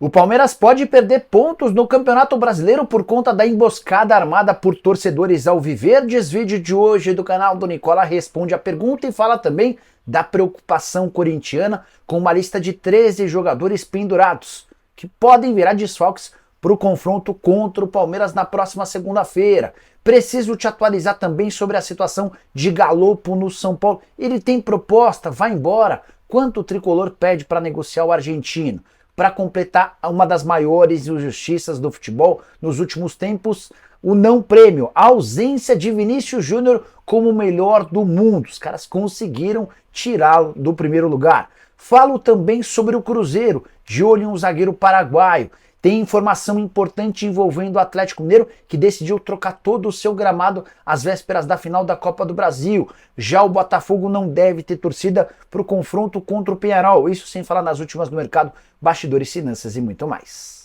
O Palmeiras pode perder pontos no Campeonato Brasileiro por conta da emboscada armada por torcedores alviverdes. Vídeo de hoje do canal do Nicola responde a pergunta e fala também da preocupação corintiana com uma lista de 13 jogadores pendurados, que podem virar desfalques para o confronto contra o Palmeiras na próxima segunda-feira. Preciso te atualizar também sobre a situação de Galopo no São Paulo. Ele tem proposta, vai embora. Quanto o tricolor pede para negociar o argentino? Para completar uma das maiores injustiças do futebol nos últimos tempos, o não prêmio, a ausência de Vinícius Júnior como o melhor do mundo. Os caras conseguiram tirá-lo do primeiro lugar. Falo também sobre o Cruzeiro, de olho em um zagueiro paraguaio. Tem informação importante envolvendo o Atlético Mineiro, que decidiu trocar todo o seu gramado às vésperas da final da Copa do Brasil. Já o Botafogo não deve ter torcida para o confronto contra o Peñarol. Isso sem falar nas últimas do mercado, bastidores, finanças e muito mais.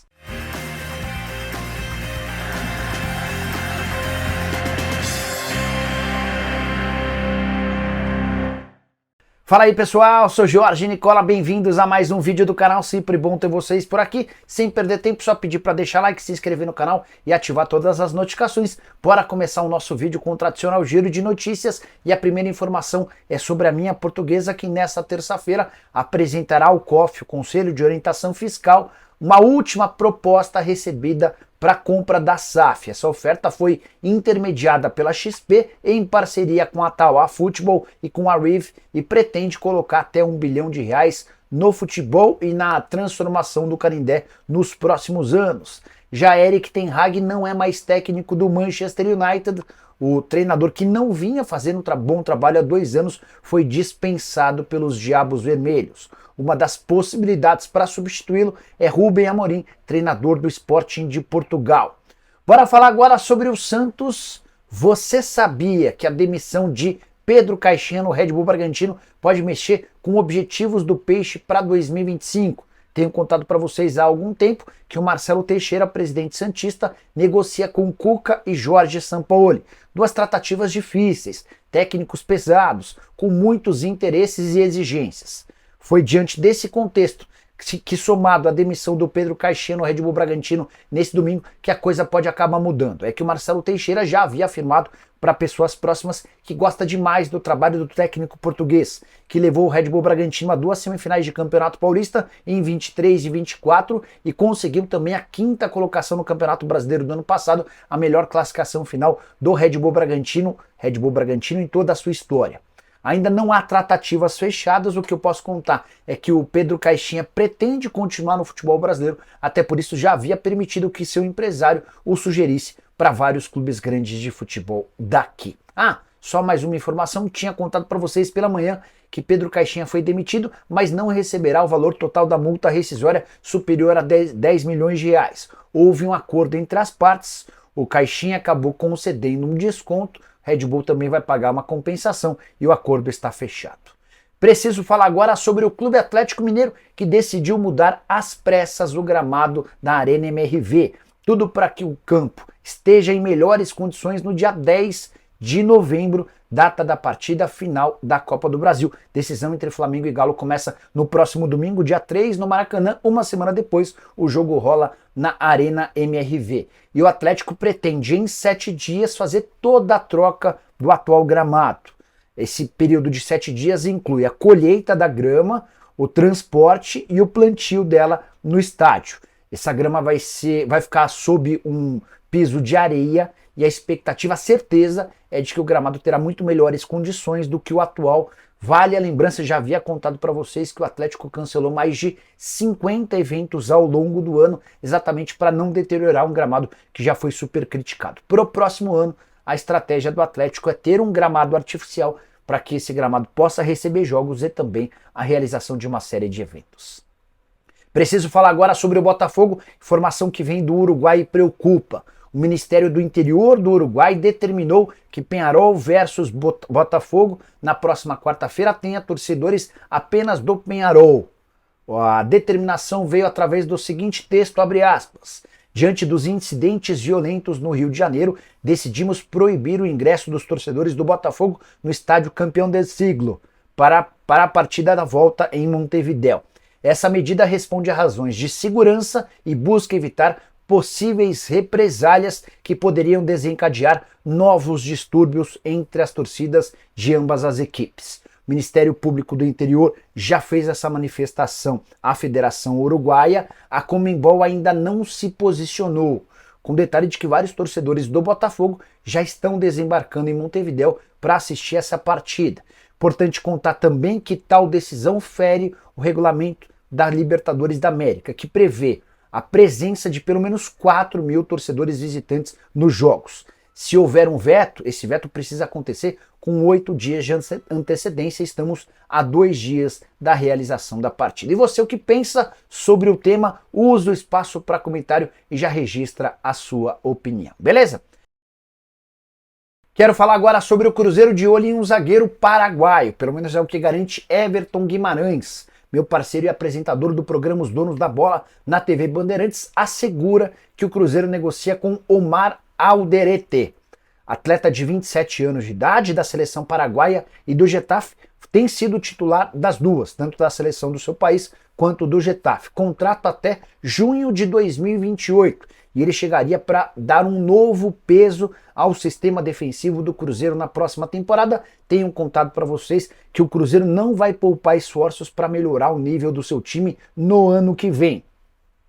Fala aí pessoal, sou Jorge Nicola, bem-vindos a mais um vídeo do canal, sempre bom ter vocês por aqui. Sem perder tempo, só pedir para deixar like, se inscrever no canal e ativar todas as notificações. Bora começar o nosso vídeo com o tradicional giro de notícias e a primeira informação é sobre a minha portuguesa que nesta terça-feira apresentará ao COF, o Conselho de Orientação Fiscal, uma última proposta recebida para a compra da SAF. Essa oferta foi intermediada pela XP em parceria com a Tauá Futebol e com a RIV e pretende colocar até R$1 bilhão no futebol e na transformação do Canindé nos próximos anos. Já Erik ten Hag não é mais técnico do Manchester United. O treinador que não vinha fazendo bom trabalho há 2 anos foi dispensado pelos Diabos Vermelhos. Uma das possibilidades para substituí-lo é Rubem Amorim, treinador do Sporting de Portugal. Bora falar agora sobre o Santos. Você sabia que a demissão de Pedro Caixinha no Red Bull Bragantino pode mexer com objetivos do Peixe para 2025? Tenho contado para vocês há algum tempo que o Marcelo Teixeira, presidente santista, negocia com Cuca e Jorge Sampaoli. 2 tratativas difíceis, técnicos pesados, com muitos interesses e exigências. Foi diante desse contexto que somado à demissão do Pedro Caixinha no Red Bull Bragantino nesse domingo, que a coisa pode acabar mudando. É que o Marcelo Teixeira já havia afirmado para pessoas próximas que gosta demais do trabalho do técnico português, que levou o Red Bull Bragantino a 2 semifinais de Campeonato Paulista em 23 e 24 e conseguiu também a 5ª colocação no Campeonato Brasileiro do ano passado, a melhor classificação final do Red Bull Bragantino em toda a sua história. Ainda não há tratativas fechadas, o que eu posso contar é que o Pedro Caixinha pretende continuar no futebol brasileiro, até por isso já havia permitido que seu empresário o sugerisse para vários clubes grandes de futebol daqui. Só mais uma informação, tinha contado para vocês pela manhã que Pedro Caixinha foi demitido, mas não receberá o valor total da multa rescisória superior a 10 milhões de reais. Houve um acordo entre as partes, o Caixinha acabou concedendo um desconto, Red Bull também vai pagar uma compensação e o acordo está fechado. Preciso falar agora sobre o Clube Atlético Mineiro, que decidiu mudar às pressas o gramado da Arena MRV. Tudo para que o campo esteja em melhores condições no dia 10 de novembro, data da partida final da Copa do Brasil. Decisão entre Flamengo e Galo começa no próximo domingo, dia 3, no Maracanã. Uma semana depois, o jogo rola na Arena MRV. E o Atlético pretende, em 7 dias, fazer toda a troca do atual gramado. Esse período de 7 dias inclui a colheita da grama, o transporte e o plantio dela no estádio. Essa grama vai ficar sob um piso de areia e a expectativa, a certeza, é de que o gramado terá muito melhores condições do que o atual. Vale a lembrança, já havia contado para vocês que o Atlético cancelou mais de 50 eventos ao longo do ano, exatamente para não deteriorar um gramado que já foi super criticado. Para o próximo ano, a estratégia do Atlético é ter um gramado artificial para que esse gramado possa receber jogos e também a realização de uma série de eventos. Preciso falar agora sobre o Botafogo, informação que vem do Uruguai e preocupa. O Ministério do Interior do Uruguai determinou que Peñarol versus Botafogo na próxima quarta-feira tenha torcedores apenas do Peñarol. A determinação veio através do seguinte texto, abre aspas. Diante dos incidentes violentos no Rio de Janeiro, decidimos proibir o ingresso dos torcedores do Botafogo no estádio Campeão del Siglo para a partida da volta em Montevidéu. Essa medida responde a razões de segurança e busca evitar possíveis represálias que poderiam desencadear novos distúrbios entre as torcidas de ambas as equipes. O Ministério Público do Interior já fez essa manifestação à Federação Uruguaia, a Conmebol ainda não se posicionou, com detalhe de que vários torcedores do Botafogo já estão desembarcando em Montevidéu para assistir essa partida. Importante contar também que tal decisão fere o regulamento da Libertadores da América, que prevê a presença de pelo menos 4.000 torcedores visitantes nos jogos. Se houver um veto, esse veto precisa acontecer com 8 dias de antecedência. Estamos a 2 dias da realização da partida. E você, o que pensa sobre o tema? Usa o espaço para comentário e já registra a sua opinião. Beleza? Quero falar agora sobre o Cruzeiro de olho em um zagueiro paraguaio. Pelo menos é o que garante Everton Guimarães. Meu parceiro e apresentador do programa Os Donos da Bola na TV Bandeirantes assegura que o Cruzeiro negocia com Omar Alderete, atleta de 27 anos de idade da seleção paraguaia e do Getafe, tem sido titular das duas, tanto da seleção do seu país quanto do Getafe. Contrato até junho de 2028 e ele chegaria para dar um novo peso ao sistema defensivo do Cruzeiro na próxima temporada. Tenho contado para vocês que o Cruzeiro não vai poupar esforços para melhorar o nível do seu time no ano que vem.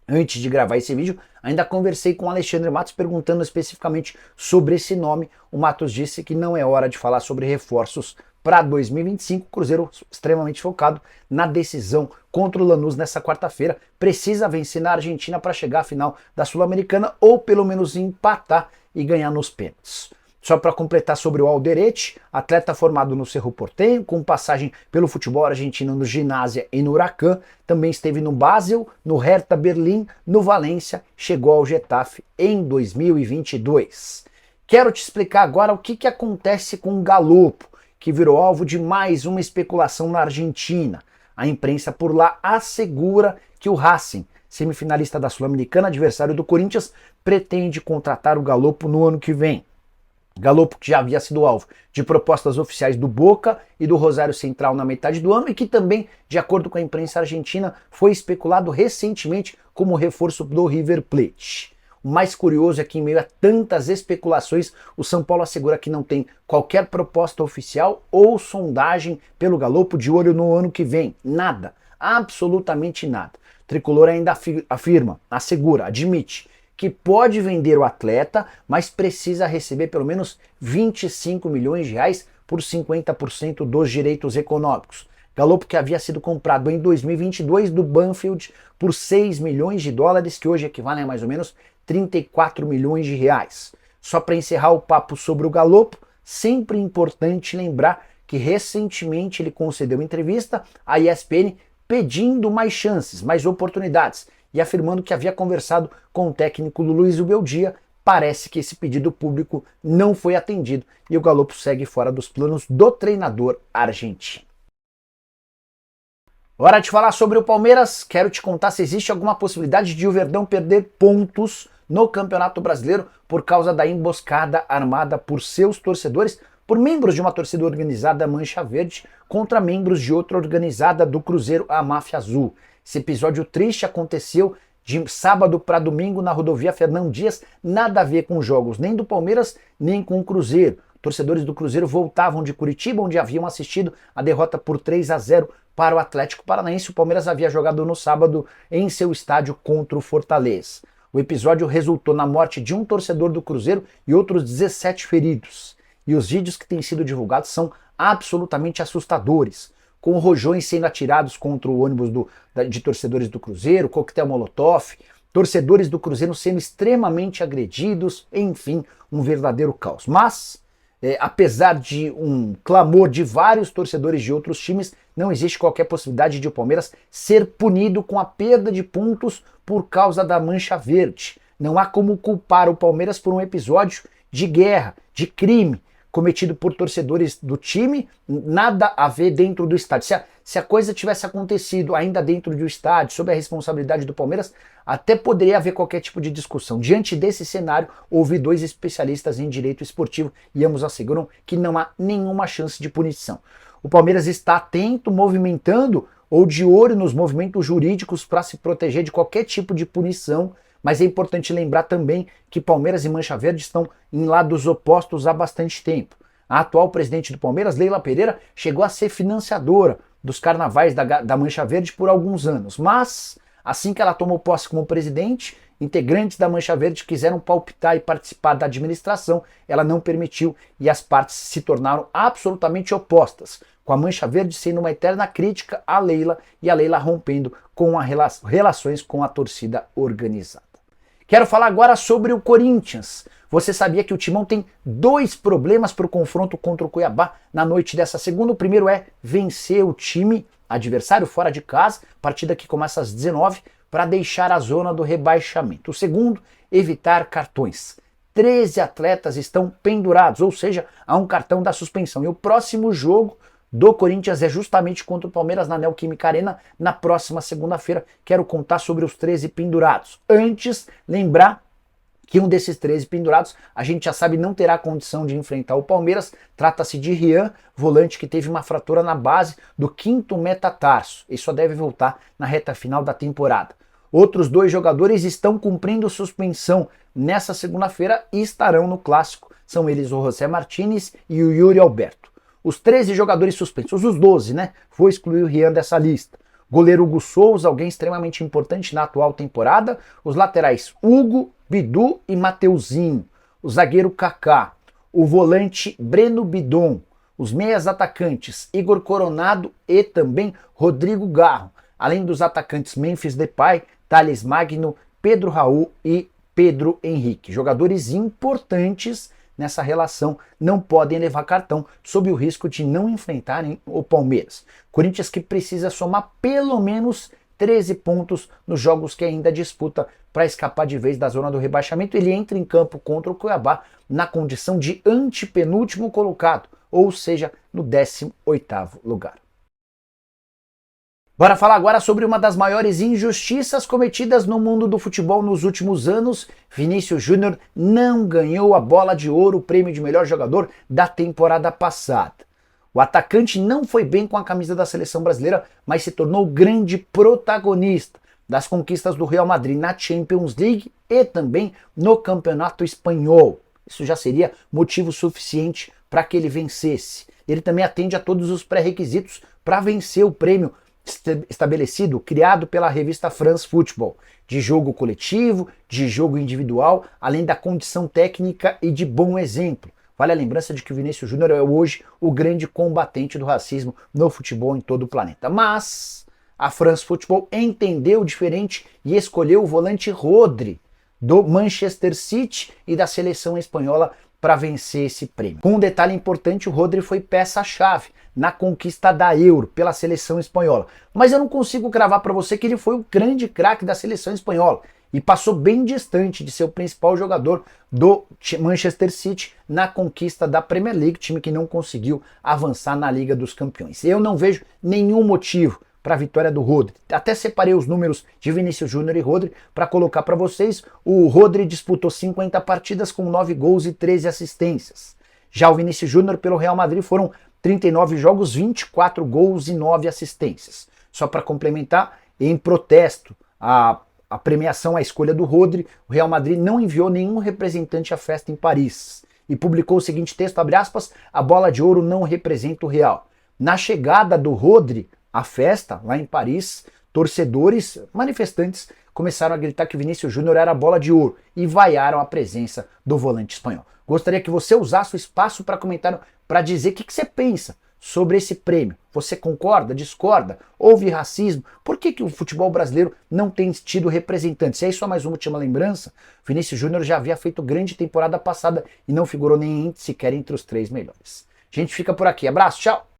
Antes de gravar esse vídeo, ainda conversei com o Alexandre Matos perguntando especificamente sobre esse nome. O Matos disse que não é hora de falar sobre reforços para 2025. O Cruzeiro extremamente focado na decisão contra o Lanús nessa quarta-feira. Precisa vencer na Argentina para chegar à final da Sul-Americana ou pelo menos empatar e ganhar nos pênaltis. Só para completar sobre o Alderete, atleta formado no Cerro Porteño, com passagem pelo futebol argentino no Ginásia e no Huracan, também esteve no Basel, no Hertha Berlim, no Valência, chegou ao Getafe em 2022. Quero te explicar agora o que acontece com o Galopo, que virou alvo de mais uma especulação na Argentina. A imprensa por lá assegura que o Racing, semifinalista da Sul-Americana, adversário do Corinthians, pretende contratar o Galopo no ano que vem. Galopo que já havia sido alvo de propostas oficiais do Boca e do Rosário Central na metade do ano e que também, de acordo com a imprensa argentina, foi especulado recentemente como reforço do River Plate. O mais curioso é que, em meio a tantas especulações, o São Paulo assegura que não tem qualquer proposta oficial ou sondagem pelo Galopo de olho no ano que vem. Nada, absolutamente nada. O tricolor ainda afirma, assegura, admite que pode vender o atleta, mas precisa receber pelo menos 25 milhões de reais por 50% dos direitos econômicos. Galopo que havia sido comprado em 2022 do Banfield por 6 milhões de dólares, que hoje equivalem a mais ou menos 34 milhões de reais. Só para encerrar o papo sobre o Galopo, sempre importante lembrar que recentemente ele concedeu entrevista à ESPN pedindo mais chances, mais oportunidades, e afirmando que havia conversado com o técnico Luiz Ubeldia. Parece que esse pedido público não foi atendido e o Galopo segue fora dos planos do treinador argentino. Hora de falar sobre o Palmeiras. Quero te contar se existe alguma possibilidade de o Verdão perder pontos no Campeonato Brasileiro por causa da emboscada armada por seus torcedores, por membros de uma torcida organizada Mancha Verde contra membros de outra organizada do Cruzeiro, a Máfia Azul. Esse episódio triste aconteceu de sábado para domingo na rodovia Fernão Dias, nada a ver com jogos nem do Palmeiras nem com o Cruzeiro. Torcedores do Cruzeiro voltavam de Curitiba, onde haviam assistido a derrota por 3-0 para o Atlético Paranaense. O Palmeiras havia jogado no sábado em seu estádio contra o Fortaleza. O episódio resultou na morte de um torcedor do Cruzeiro e outros 17 feridos. E os vídeos que têm sido divulgados são absolutamente assustadores, com rojões sendo atirados contra o ônibus de torcedores do Cruzeiro, coquetel molotov, torcedores do Cruzeiro sendo extremamente agredidos, enfim, um verdadeiro caos. Mas, apesar de um clamor de vários torcedores de outros times, não existe qualquer possibilidade de o Palmeiras ser punido com a perda de pontos por causa da Mancha Verde. Não há como culpar o Palmeiras por um episódio de guerra, de crime, cometido por torcedores do time, nada a ver dentro do estádio. Se a coisa tivesse acontecido ainda dentro do estádio, sob a responsabilidade do Palmeiras, até poderia haver qualquer tipo de discussão. Diante desse cenário, houve 2 especialistas em direito esportivo e ambos asseguram que não há nenhuma chance de punição. O Palmeiras está atento, movimentando ou de olho nos movimentos jurídicos para se proteger de qualquer tipo de punição, mas é importante lembrar também que Palmeiras e Mancha Verde estão em lados opostos há bastante tempo. A atual presidente do Palmeiras, Leila Pereira, chegou a ser financiadora dos carnavais da Mancha Verde por alguns anos, mas assim que ela tomou posse como presidente, integrantes da Mancha Verde quiseram palpitar e participar da administração, ela não permitiu e as partes se tornaram absolutamente opostas, com a Mancha Verde sendo uma eterna crítica à Leila e a Leila rompendo com as relações com a torcida organizada. Quero falar agora sobre o Corinthians. Você sabia que o Timão tem 2 problemas para o confronto contra o Cuiabá na noite dessa segunda? O primeiro é vencer o time adversário fora de casa, partida que começa às 19, para deixar a zona do rebaixamento. O segundo, evitar cartões. 13 atletas estão pendurados, ou seja, há um cartão da suspensão. E o próximo jogo do Corinthians é justamente contra o Palmeiras na Neoquímica Arena na próxima segunda-feira. Quero contar sobre os 13 pendurados. Antes, lembrar que um desses 13 pendurados, a gente já sabe, não terá condição de enfrentar o Palmeiras. Trata-se de Rian, volante que teve uma fratura na base do 5º metatarso e só deve voltar na reta final da temporada. Outros 2 jogadores estão cumprindo suspensão nessa segunda-feira e estarão no clássico. São eles o José Martínez e o Yuri Alberto. Os 13 jogadores suspensos, os 12, né? Vou excluir o Rian dessa lista. Goleiro Hugo Souza, alguém extremamente importante na atual temporada. Os laterais Hugo, Bidu e Mateuzinho. O zagueiro Kaká. O volante Breno Bidon. Os meias atacantes Igor Coronado e também Rodrigo Garro. Além dos atacantes Memphis Depay, Thales Magno, Pedro Raul e Pedro Henrique. Jogadores importantes nessa relação, não podem levar cartão sob o risco de não enfrentarem o Palmeiras. Corinthians que precisa somar pelo menos 13 pontos nos jogos que ainda disputa para escapar de vez da zona do rebaixamento. Ele entra em campo contra o Cuiabá na condição de antepenúltimo colocado, ou seja, no 18º lugar. Bora falar agora sobre uma das maiores injustiças cometidas no mundo do futebol nos últimos anos. Vinícius Júnior não ganhou a bola de ouro, o prêmio de melhor jogador da temporada passada. O atacante não foi bem com a camisa da seleção brasileira, mas se tornou grande protagonista das conquistas do Real Madrid na Champions League e também no Campeonato Espanhol. Isso já seria motivo suficiente para que ele vencesse. Ele também atende a todos os pré-requisitos para vencer o prêmio estabelecido, criado pela revista France Football, de jogo coletivo, de jogo individual, além da condição técnica e de bom exemplo. Vale a lembrança de que o Vinícius Júnior é hoje o grande combatente do racismo no futebol em todo o planeta. Mas a France Football entendeu diferente e escolheu o volante Rodri, do Manchester City e da seleção espanhola, para vencer esse prêmio. Com um detalhe importante, o Rodri foi peça-chave na conquista da Euro pela seleção espanhola. Mas eu não consigo cravar para você que ele foi o grande craque da seleção espanhola e passou bem distante de ser o principal jogador do Manchester City na conquista da Premier League, time que não conseguiu avançar na Liga dos Campeões. Eu não vejo nenhum motivo para a vitória do Rodri. Até separei os números de Vinícius Júnior e Rodri para colocar para vocês. O Rodri disputou 50 partidas com 9 gols e 13 assistências. Já o Vinícius Júnior pelo Real Madrid foram 39 jogos, 24 gols e 9 assistências. Só para complementar, em protesto à premiação, à escolha do Rodri, o Real Madrid não enviou nenhum representante à festa em Paris e publicou o seguinte texto, abre aspas, a bola de ouro não representa o Real. Na chegada do Rodri à festa, lá em Paris, torcedores, manifestantes, começaram a gritar que Vinícius Júnior era a bola de ouro e vaiaram a presença do volante espanhol. Gostaria que você usasse o espaço para comentário para dizer o que você pensa sobre esse prêmio. Você concorda, discorda? Houve racismo? Por que o futebol brasileiro não tem tido representantes? E aí só mais uma última lembrança, Vinícius Júnior já havia feito grande temporada passada e não figurou nem sequer entre os 3 melhores. A gente fica por aqui. Abraço, tchau!